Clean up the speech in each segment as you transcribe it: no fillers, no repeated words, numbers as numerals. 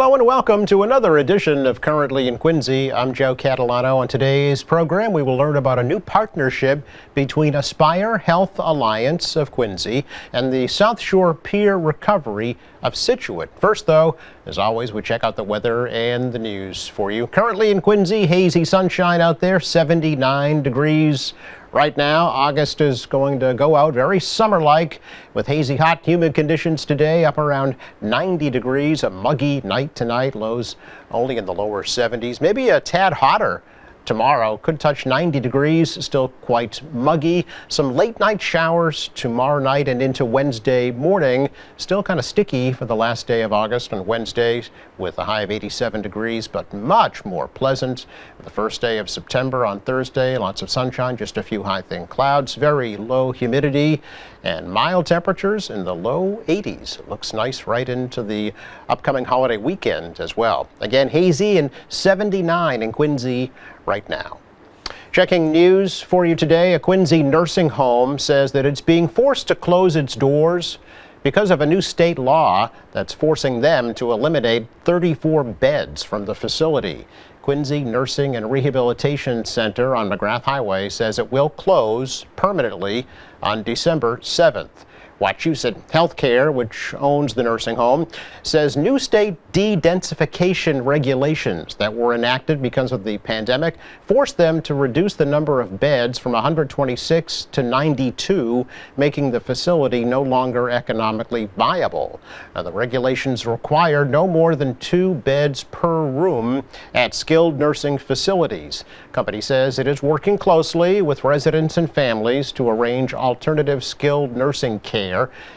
Hello and welcome to another edition of Currently in Quincy. I'm Joe Catalano. On today's program, we will learn about a new partnership between Aspire Health Alliance of Quincy and the South Shore Peer Recovery of Scituate. First, though, as always, we check out the weather and the news for you. Currently in Quincy, hazy sunshine out there, 79 degrees. Right now, August is going to go out very summer-like with hazy, hot, humid conditions today, up around 90 degrees. A muggy night tonight, lows only in the lower 70s, maybe a tad hotter tomorrow. Could touch 90 degrees, still quite muggy. Some late night showers tomorrow night and into Wednesday morning. Still kind of sticky for the last day of August on Wednesday with a high of 87 degrees, but much more pleasant. The first day of September on Thursday, lots of sunshine, just a few high thin clouds, very low humidity and mild temperatures in the low 80s. It looks nice right into the upcoming holiday weekend as well. Again, hazy and 79 in Quincy right now. Checking news for you today, a Quincy nursing home says that it's being forced to close its doors because of a new state law that's forcing them to eliminate 34 beds from the facility. Quincy Nursing and Rehabilitation Center on McGrath Highway says it will close permanently on December 7th. Wachusett Healthcare, which owns the nursing home, says new state de-densification regulations that were enacted because of the pandemic forced them to reduce the number of beds from 126 to 92, making the facility no longer economically viable. Now, the regulations require no more than 2 beds per room at skilled nursing facilities. Company says it is working closely with residents and families to arrange alternative skilled nursing care,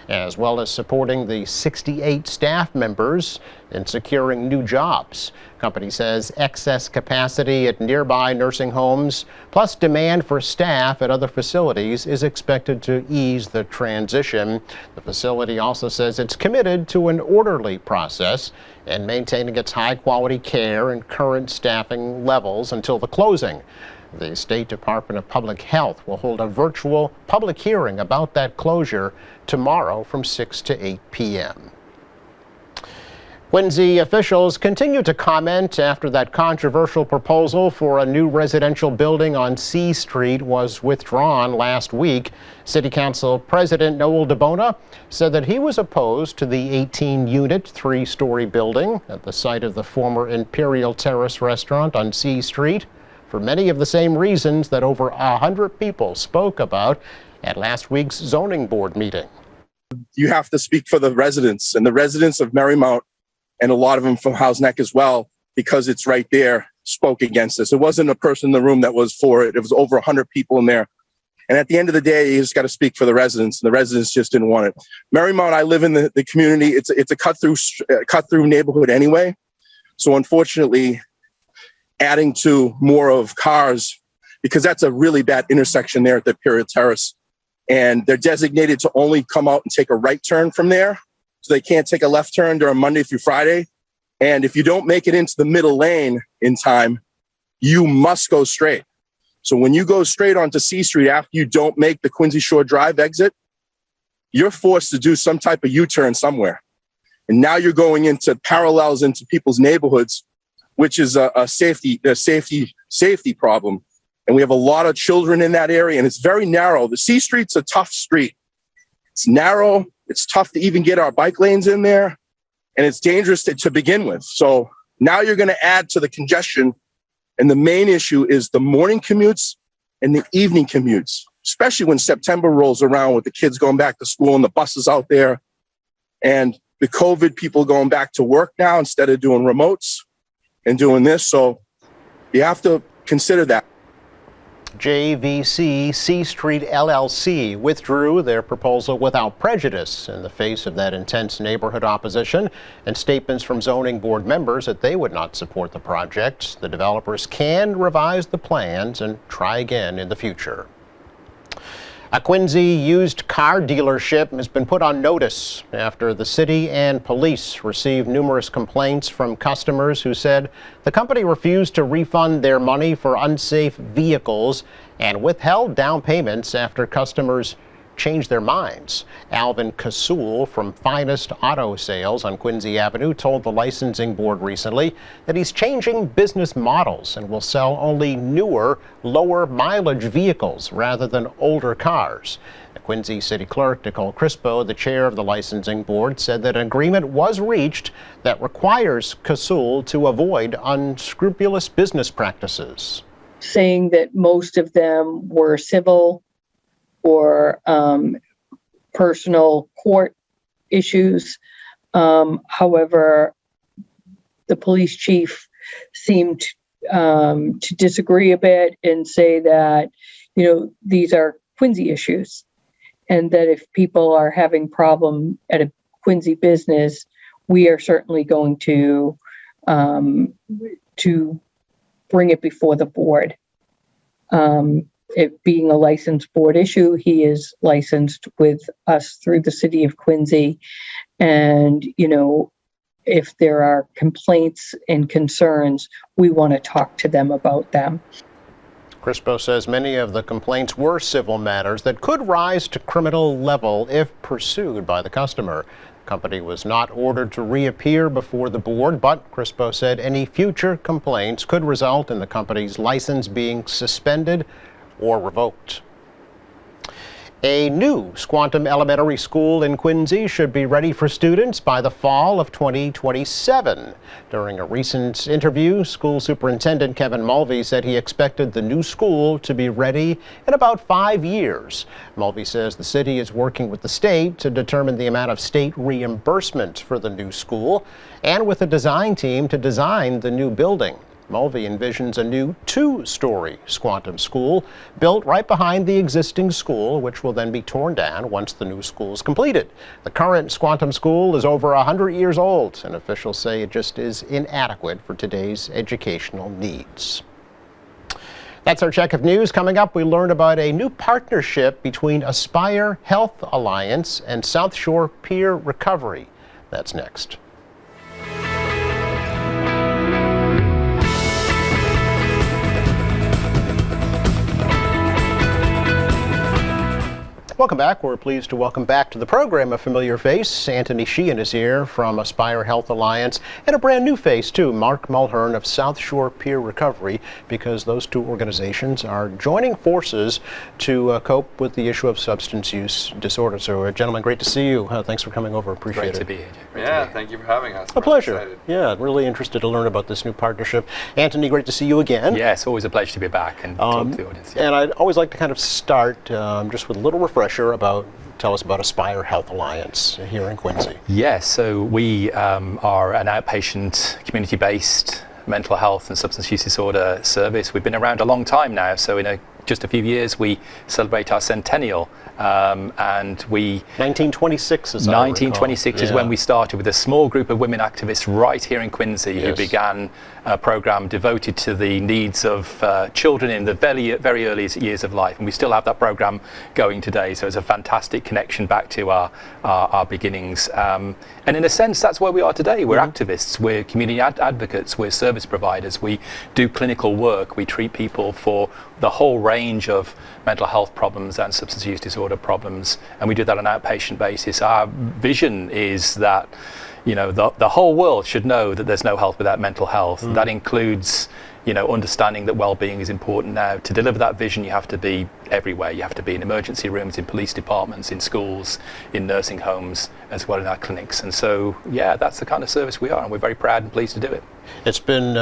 as well as supporting the 68 staff members in securing new jobs. Company says excess capacity at nearby nursing homes, plus demand for staff at other facilities, is expected to ease the transition. The facility also says it's committed to an orderly process and maintaining its high-quality care and current staffing levels until the closing. The State Department of Public Health will hold a virtual public hearing about that closure tomorrow from 6 to 8 p.m. Quincy officials continue to comment after that controversial proposal for a new residential building on C Street was withdrawn last week. City Council President Noel DeBona said that he was opposed to the 18-unit, 3-story building at the site of the former Imperial Terrace restaurant on C Street for many of the same reasons that over 100 people spoke about at last week's zoning board meeting. You have to speak for the residents, and the residents of Marymount, and a lot of them from Howes Neck as well, because it's right there, spoke against this. It wasn't a person in the room that was for it. It was over 100 people in there. And at the end of the day, you just got to speak for the residents, and the residents just didn't want it. Marymount, I live in the community. It's a cut-through neighborhood anyway. So unfortunately, adding to more of cars, because that's a really bad intersection there at the Imperial Terrace. And they're designated to only come out and take a right turn from there. So they can't take a left turn during Monday through Friday. And if you don't make it into the middle lane in time, you must go straight. So when you go straight onto C Street after you don't make the Quincy Shore Drive exit, you're forced to do some type of U-turn somewhere. And now you're going into parallels into people's neighborhoods, which is a safety problem. And we have a lot of children in that area, and it's very narrow. The C Street's a tough street. It's narrow. It's tough to even get our bike lanes in there, and it's dangerous to begin with. So now you're going to add to the congestion, and the main issue is the morning commutes and the evening commutes, especially when September rolls around with the kids going back to school and the buses out there, and the COVID people going back to work now instead of doing remotes and doing this. So you have to consider that. JVC C Street LLC withdrew their proposal without prejudice in the face of that intense neighborhood opposition and statements from zoning board members that they would not support the project. The developers can revise the plans and try again in the future. A Quincy used car dealership has been put on notice after the city and police received numerous complaints from customers who said the company refused to refund their money for unsafe vehicles and withheld down payments after customers change their minds. Alvin Kasul from Finest Auto Sales on Quincy Avenue told the licensing board recently that he's changing business models and will sell only newer, lower mileage vehicles rather than older cars. The Quincy City Clerk Nicole Crispo, the chair of the licensing board, said that an agreement was reached that requires Kasul to avoid unscrupulous business practices. Saying that most of them were civil or personal court issues. However, the police chief seemed to disagree a bit and say that, these are Quincy issues, and that if people are having problem at a Quincy business, we are certainly going to bring it before the board. It being a licensed board issue, he is licensed with us through the city of Quincy. And, if there are complaints and concerns, we want to talk to them about them. Crispo says many of the complaints were civil matters that could rise to criminal level if pursued by the customer. The company was not ordered to reappear before the board, but Crispo said any future complaints could result in the company's license being suspended or revoked. A new Squantum Elementary School in Quincy should be ready for students by the fall of 2027. During a recent interview, School Superintendent Kevin Mulvey said he expected the new school to be ready in about 5 years. Mulvey says the city is working with the state to determine the amount of state reimbursement for the new school and with a design team to design the new building. Mulvey envisions a new 2-story Squantum school built right behind the existing school, which will then be torn down once the new school is completed. The current Squantum school is over 100 years old, and officials say it just is inadequate for today's educational needs. That's our check of news. Coming up, we learn about a new partnership between Aspire Health Alliance and South Shore Peer Recovery. That's next. Welcome back. We're pleased to welcome back to the program a familiar face. Anthony Sheehan is here from Aspire Health Alliance, and a brand new face too, Mark Mulhern of South Shore Peer Recovery, because those two organizations are joining forces to cope with the issue of substance use disorder. So, gentlemen, great to see you. Thanks for coming over. Appreciate it. Great to be here. Thank you for having us. A pleasure. Yeah, really interested to learn about this new partnership. Anthony, great to see you again. Yeah, it's always a pleasure to be back and talk to the audience. Yeah. And I'd always like to kind of start just with a little refresher tell us about Aspire Health Alliance here in Quincy. Yes, so we are an outpatient, community-based mental health and substance use disorder service. We've been around a long time now, so in just a few years we celebrate our centennial, and we 1926 is 1926 is when we started with a small group of women activists right here in Quincy who began a program devoted to the needs of children in the very early years of life, and we still have that program going today. So it's a fantastic connection back to our beginnings, and in a sense that's where we are today. We're activists, we're community advocates, we're service providers, we do clinical work, we treat people for the whole range of mental health problems and substance use disorder problems, and we do that on an outpatient basis. Our vision is that the whole world should know that there's no health without mental health. That includes understanding that well-being is important now. To deliver that vision, you have to be everywhere. You have to be in emergency rooms, in police departments, in schools, in nursing homes, as well as in our clinics. And so, that's the kind of service we are, and we're very proud and pleased to do it. It's been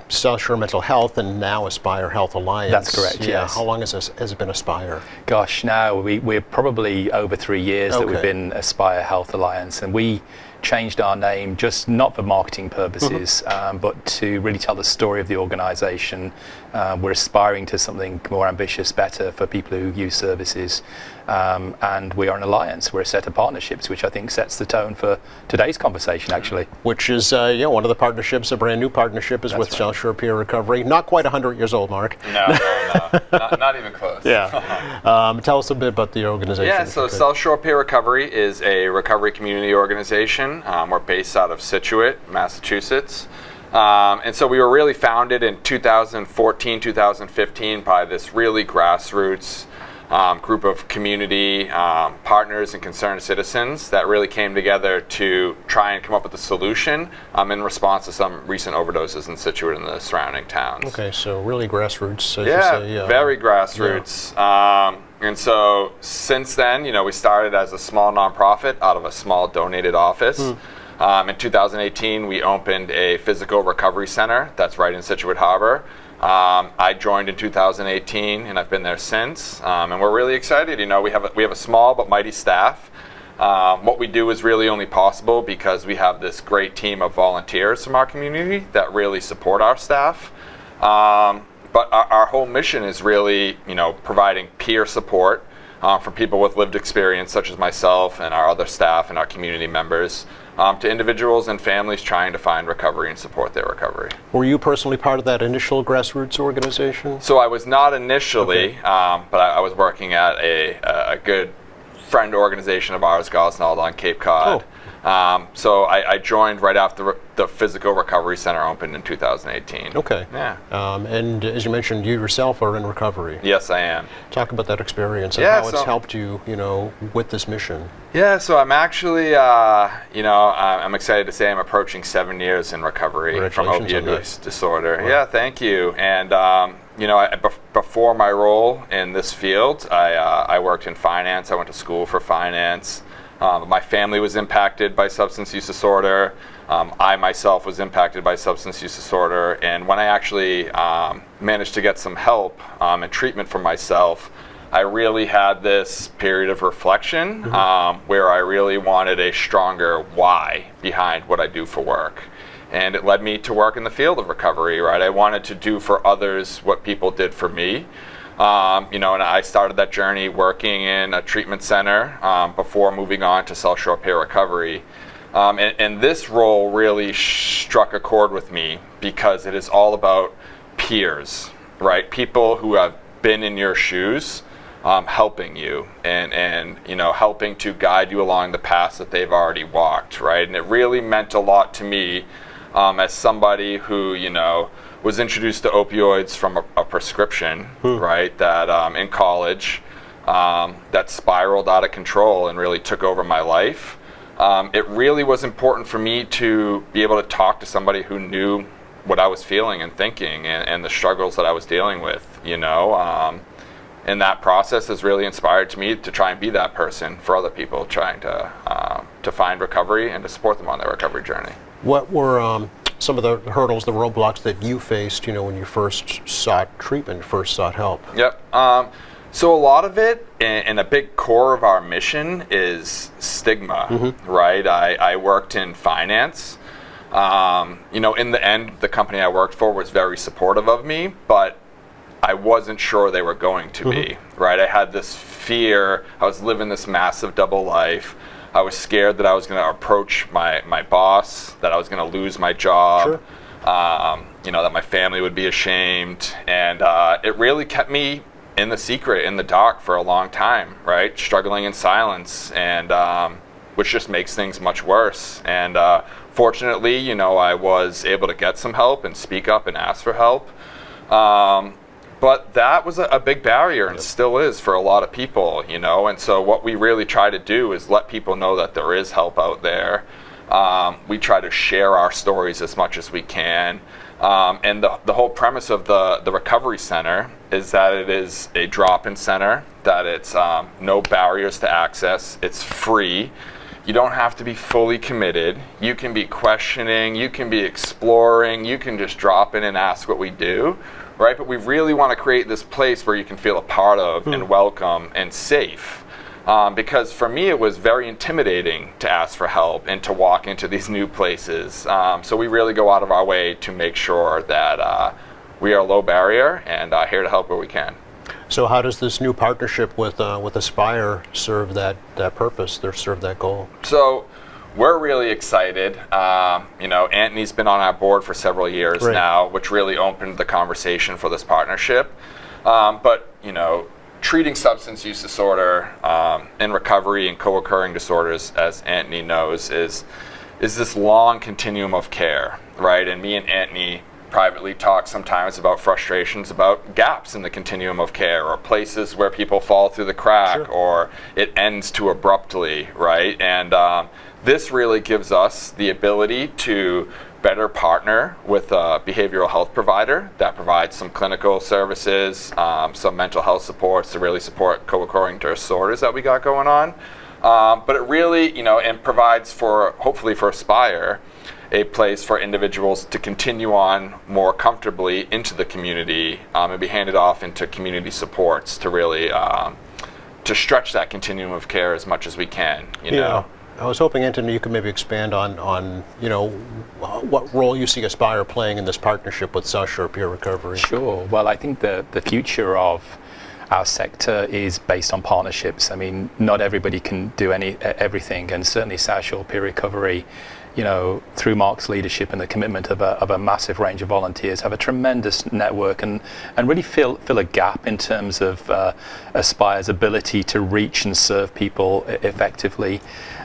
South Shore Mental Health and now Aspire Health Alliance. That's correct, yes. How long has it been Aspire? Gosh, now we're probably over 3 years that we've been Aspire Health Alliance, and we changed our name just not for marketing purposes, but to really tell the story of the organization. We're aspiring to something more ambitious, better for people who use services, and we are an alliance. We're a set of partnerships, which I think sets the tone for today's conversation, actually. Which is one of the partnerships, a brand new partnership, is with South Shore Peer Recovery. Not quite 100 years old, Mark. No, not even close. Tell us a bit about the organization. So South Shore Peer Recovery is a recovery community organization. We're based out of Scituate, Massachusetts. And so we were really founded in 2014, 2015 by this really grassroots group of community partners and concerned citizens that really came together to try and come up with a solution in response to some recent overdoses in Scituate and the surrounding towns. Okay, so really grassroots, as Yeah, you say. very grassroots. And so since then, we started as a small nonprofit out of a small donated office. In 2018, we opened a physical recovery center that's right in Scituate Harbor. I joined in 2018, and I've been there since. And we're really excited. We have a small but mighty staff. What we do is really only possible because we have this great team of volunteers from our community that really support our staff. But our whole mission is really, providing peer support from people with lived experience, such as myself and our other staff and our community members, to individuals and families trying to find recovery and support their recovery. Were you personally part of that initial grassroots organization? So I was not initially, but I was working at a good friend organization of ours, Gosnold on Cape Cod. So I joined right after the physical recovery center opened in 2018. Okay. Yeah. And as you mentioned, you yourself are in recovery. Yes, I am. Talk about that experience and Yeah, how it's so- helped you, with this mission. Yeah, so I'm actually, I'm excited to say I'm approaching 7 years in recovery from Congratulations on opioid that. use disorder. Wow. Yeah, thank you. And, before my role in this field, I worked in finance. I went to school for finance. My family was impacted by substance use disorder. I myself was impacted by substance use disorder. And when I actually managed to get some help and treatment for myself, I really had this period of reflection where I really wanted a stronger why behind what I do for work. And it led me to work in the field of recovery, right? I wanted to do for others what people did for me. And I started that journey working in a treatment center before moving on to South Shore Peer Recovery. And this role really struck a chord with me because it is all about peers, right? People who have been in your shoes, helping you and helping to guide you along the paths that they've already walked, right? And it really meant a lot to me as somebody who, was introduced to opioids from a prescription, right, that in college, that spiraled out of control and really took over my life. It really was important for me to be able to talk to somebody who knew what I was feeling and thinking and the struggles that I was dealing with, And that process has really inspired me to try and be that person for other people trying to find recovery and to support them on their recovery journey. What were some of the hurdles, the roadblocks that you faced, when you first sought treatment, first sought help? Yep. So a lot of it, and a big core of our mission is stigma, right? I worked in finance. In the end, the company I worked for was very supportive of me, but I wasn't sure they were going to be, right? I had this fear. I was living this massive double life. I was scared that I was going to approach my boss, that I was going to lose my job, that my family would be ashamed. And it really kept me in the secret, in the dark for a long time, right? Struggling in silence, and which just makes things much worse. And fortunately, I was able to get some help and speak up and ask for help. But that was a big barrier and still is for a lot of people, and so what we really try to do is let people know that there is help out there. We try to share our stories as much as we can. And the whole premise of the recovery center is that it is a drop-in center, that it's no barriers to access, it's free. You don't have to be fully committed. You can be questioning, you can be exploring, you can just drop in and ask what we do. Right, but we really want to create this place where you can feel a part of and welcome and safe. Because for me, it was very intimidating to ask for help and to walk into these new places. So we really go out of our way to make sure that we are low barrier and here to help where we can. So how does this new partnership with Aspire serve that purpose, or serve that goal? So we're really excited. Anthony's been on our board for several years now, which really opened the conversation for this partnership. But treating substance use disorder in recovery and co-occurring disorders, as Anthony knows, is this long continuum of care, right? And me and Anthony privately talk sometimes about frustrations about gaps in the continuum of care, or places where people fall through the crack, or it ends too abruptly, right? And this really gives us the ability to better partner with a behavioral health provider that provides some clinical services, some mental health supports to really support co-occurring disorders that we got going on. But it really, and provides for, hopefully for Aspire, a place for individuals to continue on more comfortably into the community, and be handed off into community supports to really to stretch that continuum of care as much as we can. You know. I was hoping, Anthony, you could maybe expand on what role you see Aspire playing in this partnership with South Shore Peer Recovery. Sure. Well, I think the future of our sector is based on partnerships. I mean, not everybody can do everything, and certainly South Shore Peer Recovery, through Mark's leadership and the commitment of a massive range of volunteers, have a tremendous network and really fill a gap in terms of Aspire's ability to reach and serve people effectively.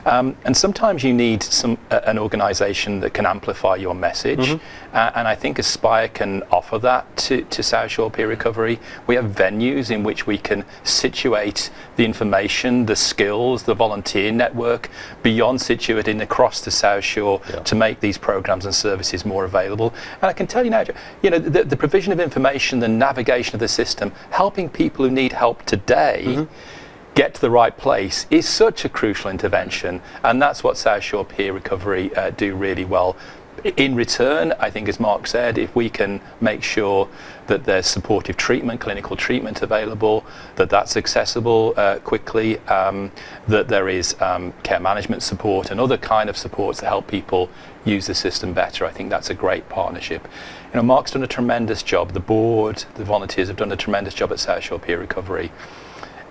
And sometimes you need an organization that can amplify your message. And I think Aspire can offer that to South Shore Peer Recovery. We have venues in which we can situate the information, the skills, the volunteer network beyond situating across the South Shore to make these programs and services more available. And I can tell you now, the provision of information, the navigation of the system, helping people who need help today get to the right place is such a crucial intervention, and that's what South Shore Peer Recovery do really well. In return, I think, as Mark said, if we can make sure that there's supportive treatment, clinical treatment available, that's accessible quickly, that there is care management support and other kind of supports to help people use the system better, I think that's a great partnership. Mark's done a tremendous job. The board, the volunteers have done a tremendous job at South Shore Peer Recovery.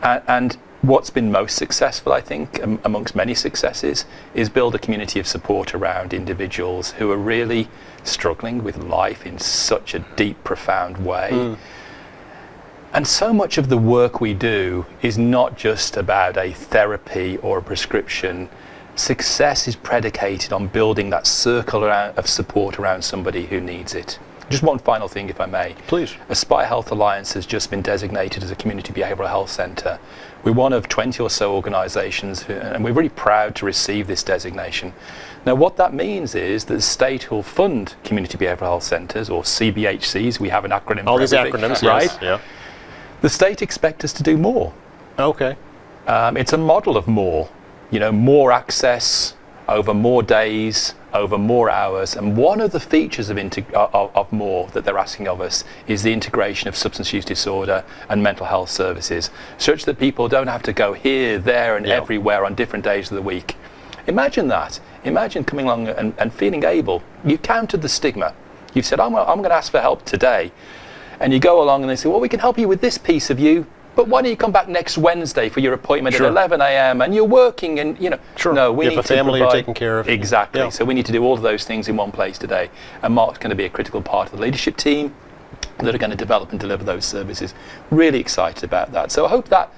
And what's been most successful, I think, amongst many successes, is build a community of support around individuals who are really struggling with life in such a deep, profound way. And so much of the work we do is not just about a therapy or a prescription. Success is predicated on building that circle of support around somebody who needs it. Just one final thing, if I may. Please. Aspire Health Alliance has just been designated as a community behavioural health centre. We're one of 20 or so organisations, and we're really proud to receive this designation. Now, what that means is that the state will fund community behavioural health centres, or CBHCs. We have an acronym All for these everything, acronyms, right? yes. Yeah. The state expects us to do more. Okay. It's a model of more. More access over more days, over more hours, and one of the features of more that they're asking of us is the integration of substance use disorder and mental health services, such that people don't have to go here, there, and everywhere on different days of the week. Imagine that. Imagine coming along and feeling able. You countered the stigma. You've said, I'm going to ask for help today. And you go along and they say, well, we can help you with this piece of you, but why don't you come back next Wednesday for your appointment at 11 a.m. and you're working and, no, we you need have a to family provide, you're taking care of. Exactly. Yeah. So we need to do all of those things in one place today. And Mark's going to be a critical part of the leadership team that are going to develop and deliver those services. Really excited about that. So I hope that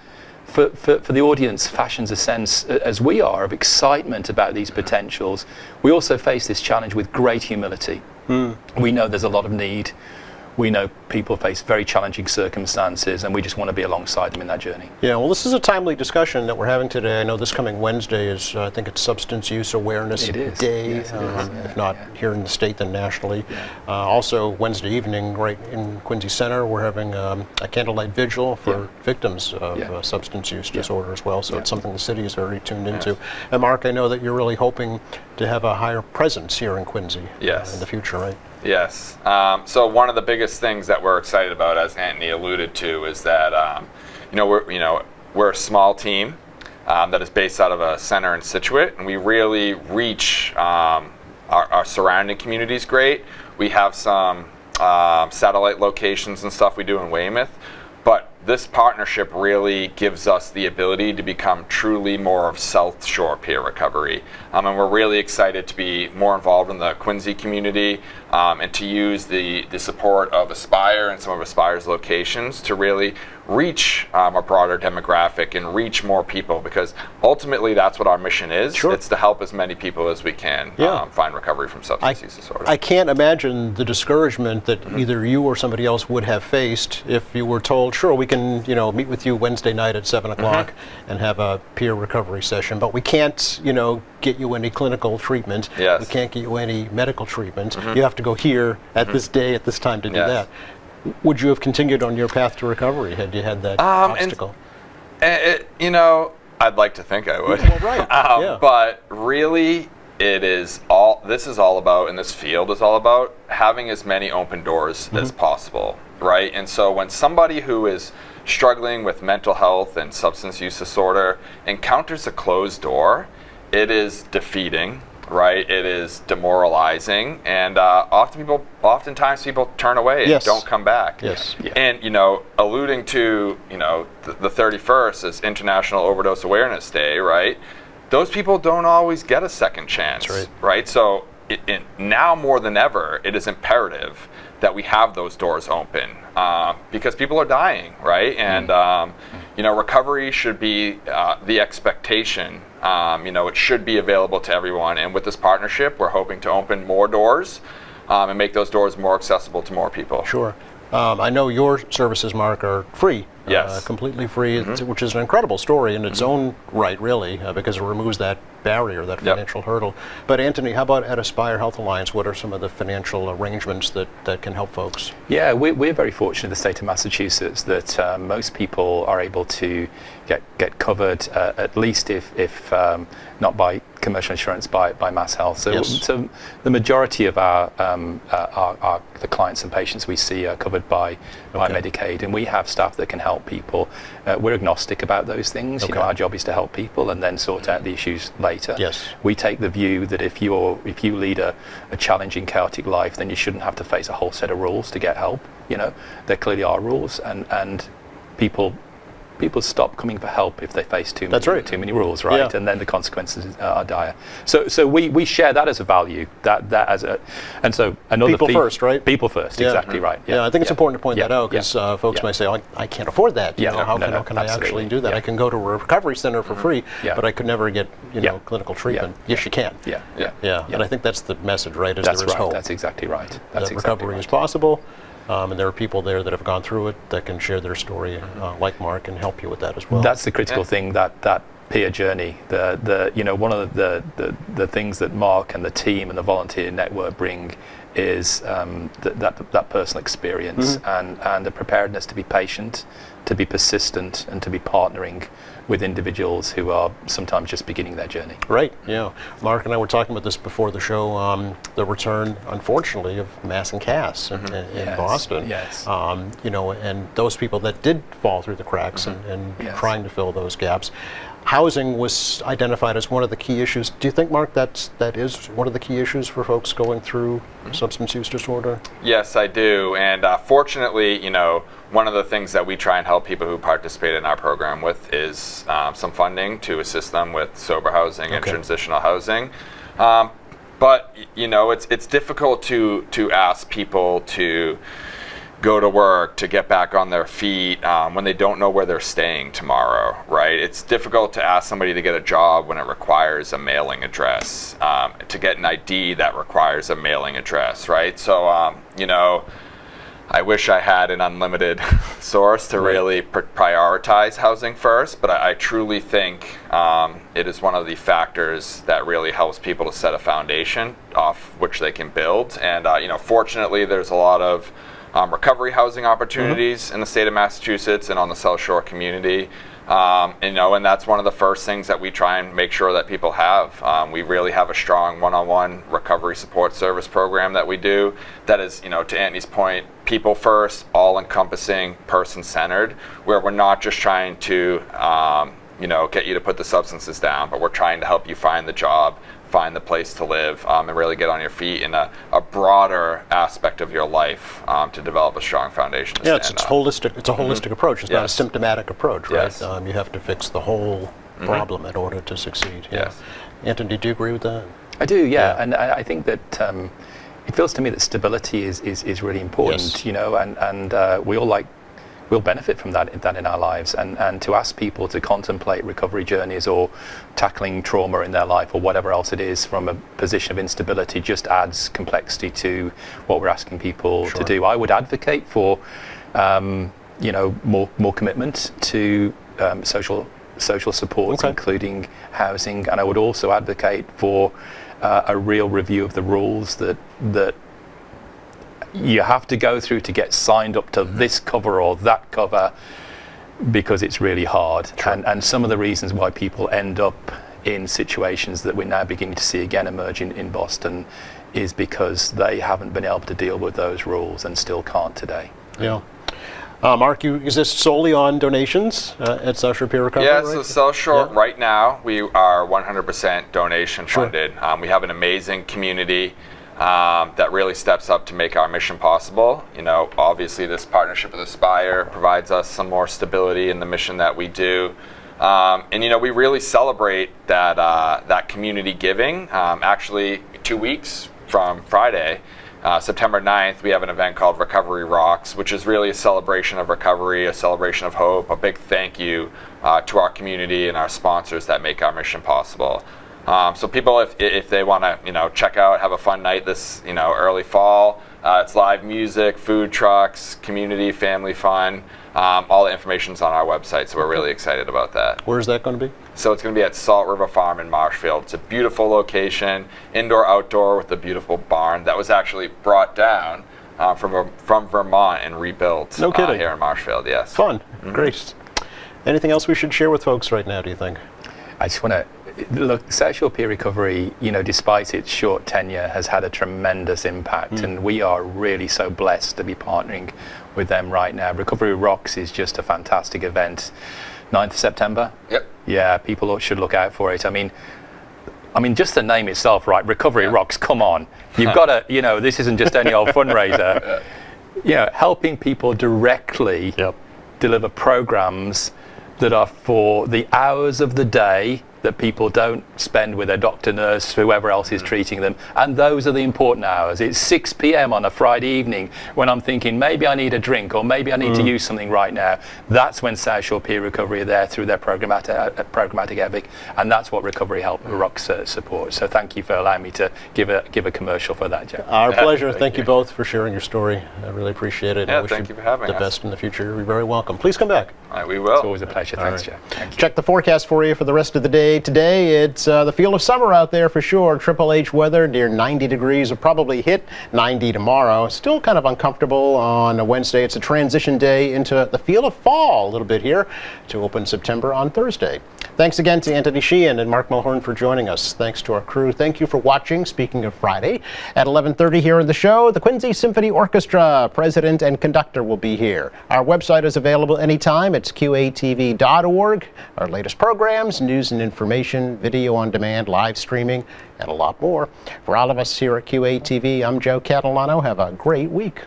for the audience fashions a sense, as we are, of excitement about these potentials. We also face this challenge with great humility. We know there's a lot of need. We know people face very challenging circumstances, and we just want to be alongside them in that journey. Yeah, well, this is a timely discussion that we're having today. I know this coming Wednesday is, I think it's Substance Use Awareness Day, Yes, it is. if not here in the state, then nationally. Also, Wednesday evening, right in Quincy Center, we're having a candlelight vigil for victims of substance use disorder as well. So it's something the city is very tuned into. And Mark, I know that you're really hoping to have a higher presence here in Quincy in the future, right? Yes. So one of the biggest things that we're excited about, as Anthony alluded to, is that we're a small team that is based out of a center in Scituate, and we really reach our surrounding communities great. We have some satellite locations and stuff we do in Weymouth, but this partnership really gives us the ability to become truly more of South Shore Peer Recovery. And we're really excited to be more involved in the Quincy community, and to use the support of Aspire and some of Aspire's locations to really reach a broader demographic and reach more people, because ultimately that's what our mission is. Sure. It's to help as many people as we can find recovery from substance use disorder. I can't imagine the discouragement that either you or somebody else would have faced if you were told, sure, we can, meet with you Wednesday night at 7 o'clock and have a peer recovery session, but we can't, get you any clinical treatment. Yes. We can't get you any medical treatment. You have to go here at this day, at this time to do that. Would you have continued on your path to recovery had you had that obstacle? I'd like to think I would. Well, right. But really, this is all about, and this field is all about having as many open doors as possible, right? And so when somebody who is struggling with mental health and substance use disorder encounters a closed door, it is defeating, right? It is demoralizing, and oftentimes people turn away and don't come back. Yes. Yeah. And alluding to the 31st is International Overdose Awareness Day, right? Those people don't always get a second chance. That's right? So now more than ever, it is imperative that we have those doors open, because people are dying, right? And recovery should be the expectation. It should be available to everyone. And with this partnership, we're hoping to open more doors and make those doors more accessible to more people. Sure. I know your services, Mark, are free. Yes. Completely free, which is an incredible story in its own right, really, because it removes that barrier, that financial hurdle. But Anthony, how about at Aspire Health Alliance? What are some of the financial arrangements that can help folks? Yeah, we're very fortunate in the state of Massachusetts that most people are able to get covered, at least if not by commercial insurance, by Mass Health. So the majority of the clients and patients we see are covered by Medicaid, and we have staff that can help people. We're agnostic about those things. Our job is to help people and then sort out the issues later. Yes. We take the view that if you lead a challenging, chaotic life, then you shouldn't have to face a whole set of rules to get help. There clearly are rules, and people stop coming for help if they face too many rules, right? Yeah. And then the consequences are dire. So we share that as a value. And so another people first, right? People first, exactly right. Yeah, I think it's important to point that out, because folks might say, I can't afford that. How can I actually do that? I can go to a recovery center for free, but I could never get clinical treatment. Yes, you can. Yeah. And I think that's the message, right? That's there is right. hope. That's exactly right. That recovery is possible. And there are people there that have gone through it that can share their story, like Mark, and help you with that as well. That's the critical thing, that peer journey. One of the things that Mark and the team and the volunteer network bring is that personal experience and the preparedness to be patient, to be persistent, and to be partnering with individuals who are sometimes just beginning their journey. Right, yeah. Mark and I were talking about this before the show, the return, unfortunately, of Mass and Cass in Boston. Yes. And those people that did fall through the cracks and trying to fill those gaps. Housing was identified as one of the key issues. Do you think, Mark, that is one of the key issues for folks going through substance use disorder? Yes, I do. And fortunately, one of the things that we try and help people who participate in our program with is some funding to assist them with sober housing and transitional housing. But it's difficult to ask people to go to work, to get back on their feet when they don't know where they're staying tomorrow, right? It's difficult to ask somebody to get a job when it requires a mailing address, to get an ID that requires a mailing address, right? So, I wish I had an unlimited source to really prioritize housing first, but I truly think it is one of the factors that really helps people to set a foundation off which they can build. And, fortunately, there's a lot of recovery housing opportunities in the state of Massachusetts and on the South Shore community. And that's one of the first things that we try and make sure that people have. We really have a strong one-on-one recovery support service program that we do that is, to Anthony's point, people first, all-encompassing, person-centered, where we're not just trying to, get you to put the substances down, but we're trying to help you find the job, find the place to live, and really get on your feet in a broader aspect of your life to develop a strong foundation. It's holistic. It's a holistic approach. It's not a symptomatic approach, right? Yes. You have to fix the whole problem in order to succeed. Yes. Anthony, do you agree with that? I do, yeah. And I think that it feels to me that stability is really important, Yes. you know, and we'll benefit from that in our lives, and to ask people to contemplate recovery journeys or tackling trauma in their life or whatever else it is from a position of instability just adds complexity to what we're asking people to do. I would advocate for you know, more commitment to social supports, including housing, and I would also advocate for a real review of the rules that you have to go through to get signed up to this cover or that cover, because it's really hard. And some of the reasons why people end up in situations that we're now beginning to see again emerge in Boston is because they haven't been able to deal with those rules and still can't today. Yeah. Mark, you exist solely on donations at South Shore Peer Recovery, Yeah, right? so South Shore, right now, we are 100% donation funded. We have an amazing community that really steps up to make our mission possible. You know, obviously this partnership with Aspire provides us some more stability in the mission that we do. And you know, we really celebrate that community giving. Actually, 2 weeks from Friday, September 9th, we have an event called Recovery Rocks, which is really a celebration of recovery, a celebration of hope, a big thank you to our community and our sponsors that make our mission possible. So people, if they want to, you know, check out, have a fun night this, you know, early fall, it's live music, food trucks, community, family fun. All the information's on our website, so we're really excited about that. Where's that going to be? So it's going to be at Salt River Farm in Marshfield. It's a beautiful location, indoor, outdoor, with a beautiful barn that was actually brought down from Vermont and rebuilt. No kidding. Here in Marshfield, yes. Fun. Great. Anything else we should share with folks right now, do you think? I just want to look, South Shore Peer Recovery, you know, despite its short tenure, has had a tremendous impact, and we are really so blessed to be partnering with them right now. Recovery Rocks is just a fantastic event. 9th of September? Yep. Yeah, people should look out for it. I mean, just the name itself, right? Recovery Rocks, come on. You've got to, you know, this isn't just any old fundraiser. You know, helping people directly deliver programs that are for the hours of the day that people don't spend with their doctor, nurse, whoever else is treating them. And those are the important hours. It's 6 p.m. on a Friday evening when I'm thinking maybe I need a drink or maybe I need to use something right now. That's when South Shore Peer Recovery are there through their programmatic ethic, and that's what Recovery Rocks supports. So thank you for allowing me to give a commercial for that, Joe. Our pleasure. Thank you both for sharing your story. I really appreciate it. Yeah, I wish thank you for having the us. best in the future. You're very welcome. Please come back. All right, we will. It's always a pleasure. Thanks, Joe. Thank you. Check the forecast for you for the rest of the day. Today, it's the feel of summer out there for sure. Triple H weather near 90 degrees will probably hit 90 tomorrow. Still kind of uncomfortable on a Wednesday. It's a transition day into the feel of fall a little bit here to open September on Thursday. Thanks again to Anthony Sheehan and Mark Mulhern for joining us. Thanks to our crew. Thank you for watching. Speaking of Friday, at 11:30 here on the show, the Quincy Symphony Orchestra president and conductor will be here. Our website is available anytime. It's qatv.org. Our latest programs, news and information, video on demand, live streaming, and a lot more. For all of us here at QATV, I'm Joe Catalano. Have a great week.